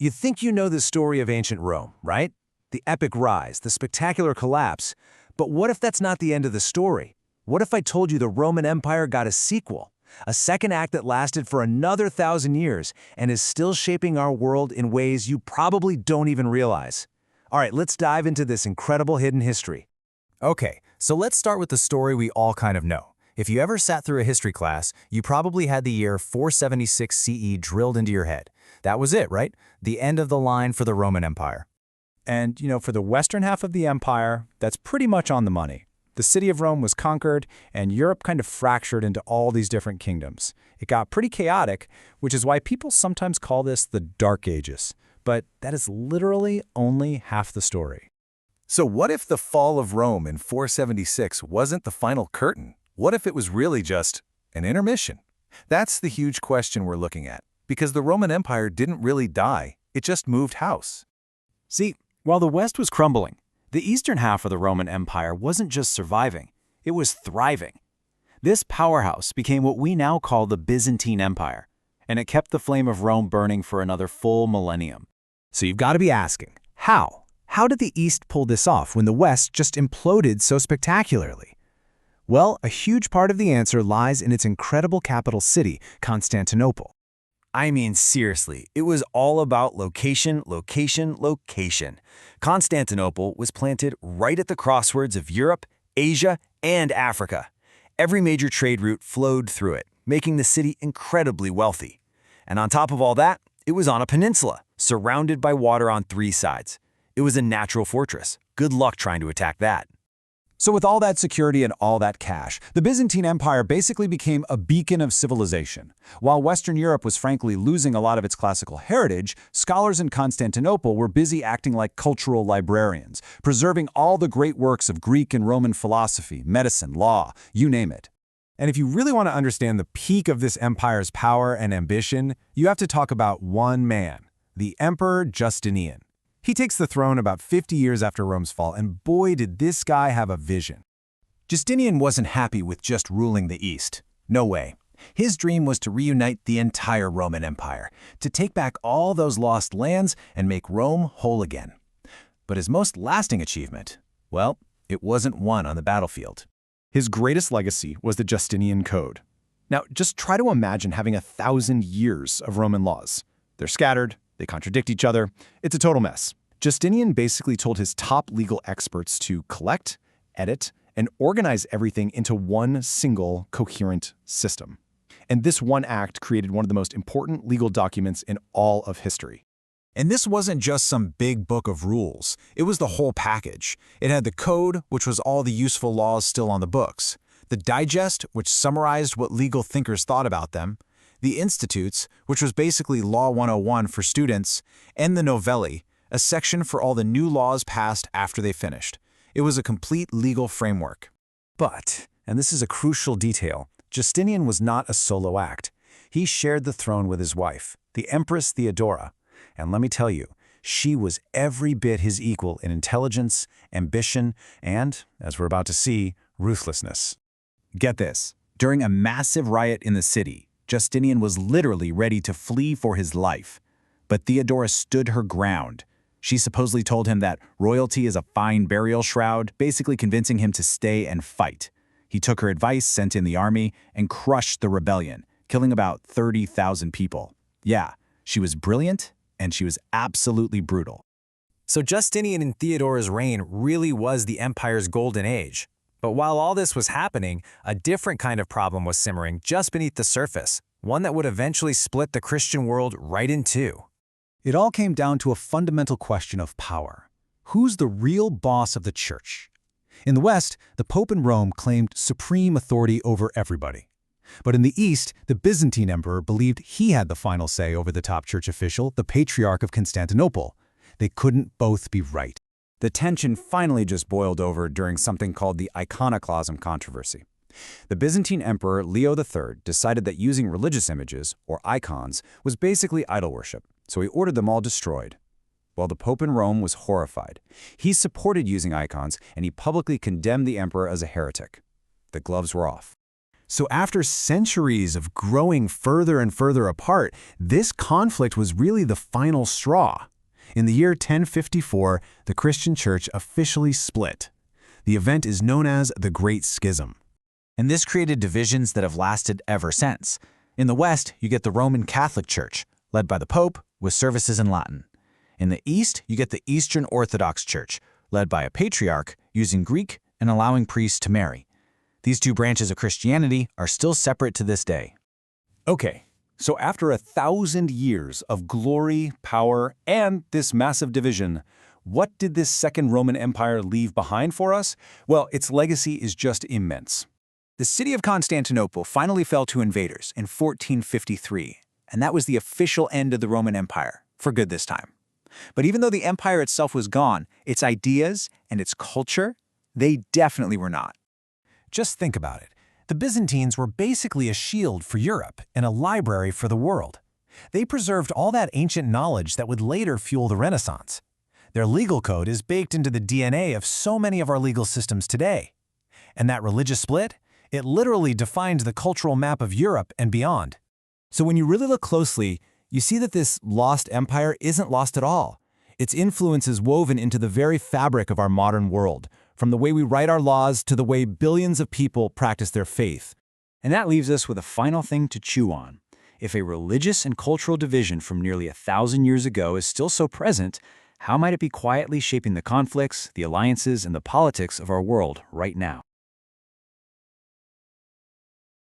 You think you know the story of ancient Rome, right? The epic rise, the spectacular collapse. But what if that's not the end of the story? What if I told you the Roman Empire got a sequel? A second act that lasted for another 1,000 years and is still shaping our world in ways you probably don't even realize. All right, let's dive into this incredible hidden history. Okay, so let's start with the story we all kind of know. If you ever sat through a history class, you probably had the year 476 CE drilled into your head. That was it, right? The end of the line for the Roman Empire. And, for the western half of the empire, that's pretty much on the money. The city of Rome was conquered, and Europe kind of fractured into all these different kingdoms. It got pretty chaotic, which is why people sometimes call this the Dark Ages. But that is literally only half the story. So what if the fall of Rome in 476 wasn't the final curtain? What if it was really just an intermission? That's the huge question we're looking at, because the Roman Empire didn't really die, it just moved house. See, while the West was crumbling, the eastern half of the Roman Empire wasn't just surviving, it was thriving. This powerhouse became what we now call the Byzantine Empire, and it kept the flame of Rome burning for another full millennium. So you've got to be asking, how? How did the East pull this off when the West just imploded so spectacularly? Well, a huge part of the answer lies in its incredible capital city, Constantinople. I mean, seriously, it was all about location, location, location. Constantinople was planted right at the crossroads of Europe, Asia, and Africa. Every major trade route flowed through it, making the city incredibly wealthy. And on top of all that, it was on a peninsula, surrounded by water on 3 sides. It was a natural fortress. Good luck trying to attack that. So with all that security and all that cash, the Byzantine Empire basically became a beacon of civilization. While Western Europe was frankly losing a lot of its classical heritage, scholars in Constantinople were busy acting like cultural librarians, preserving all the great works of Greek and Roman philosophy, medicine, law, you name it. And if you really want to understand the peak of this empire's power and ambition, you have to talk about one man, the Emperor Justinian. He takes the throne about 50 years after Rome's fall, and boy, did this guy have a vision. Justinian wasn't happy with just ruling the East. No way. His dream was to reunite the entire Roman Empire, to take back all those lost lands and make Rome whole again. But his most lasting achievement, well, it wasn't won on the battlefield. His greatest legacy was the Justinian Code. Now, just try to imagine having 1,000 years of Roman laws. They're scattered, they contradict each other. It's a total mess. Justinian basically told his top legal experts to collect, edit, and organize everything into one single coherent system. And this one act created one of the most important legal documents in all of history. And this wasn't just some big book of rules. It was the whole package. It had the code, which was all the useful laws still on the books, the digest, which summarized what legal thinkers thought about them, the institutes, which was basically Law 101 for students, and the novelli, a section for all the new laws passed after they finished. It was a complete legal framework. But, and this is a crucial detail, Justinian was not a solo act. He shared the throne with his wife, the Empress Theodora. And let me tell you, she was every bit his equal in intelligence, ambition, and, as we're about to see, ruthlessness. Get this, during a massive riot in the city, Justinian was literally ready to flee for his life. But Theodora stood her ground. She supposedly told him that royalty is a fine burial shroud, basically convincing him to stay and fight. He took her advice, sent in the army, and crushed the rebellion, killing about 30,000 people. Yeah, she was brilliant, and she was absolutely brutal. So Justinian in Theodora's reign really was the empire's golden age. But while all this was happening, a different kind of problem was simmering just beneath the surface, one that would eventually split the Christian world right in two. It all came down to a fundamental question of power. Who's the real boss of the church? In the West, the Pope in Rome claimed supreme authority over everybody. But in the East, the Byzantine emperor believed he had the final say over the top church official, the Patriarch of Constantinople. They couldn't both be right. The tension finally just boiled over during something called the iconoclasm controversy. The Byzantine emperor Leo III decided that using religious images, or icons, was basically idol worship, so he ordered them all destroyed. Well, the Pope in Rome was horrified. He supported using icons, and he publicly condemned the emperor as a heretic. The gloves were off. So after centuries of growing further and further apart, this conflict was really the final straw. In the year 1054, the Christian Church officially split. The event is known as the Great Schism. And this created divisions that have lasted ever since. In the West, you get the Roman Catholic Church, led by the Pope, with services in Latin. In the East, you get the Eastern Orthodox Church, led by a patriarch, using Greek and allowing priests to marry. These two branches of Christianity are still separate to this day. Okay, so after 1,000 years of glory, power, and this massive division, what did this Second Roman Empire leave behind for us? Well, its legacy is just immense. The city of Constantinople finally fell to invaders in 1453, and that was the official end of the Roman Empire, for good this time. But even though the empire itself was gone, its ideas and its culture, they definitely were not. Just think about it. The Byzantines were basically a shield for Europe and a library for the world. They preserved all that ancient knowledge that would later fuel the Renaissance. Their legal code is baked into the DNA of so many of our legal systems today. And that religious split? It literally defined the cultural map of Europe and beyond. So when you really look closely, you see that this lost empire isn't lost at all. Its influence is woven into the very fabric of our modern world, from the way we write our laws to the way billions of people practice their faith. And that leaves us with a final thing to chew on. If a religious and cultural division from nearly 1,000 years ago is still so present, how might it be quietly shaping the conflicts, the alliances, and the politics of our world right now?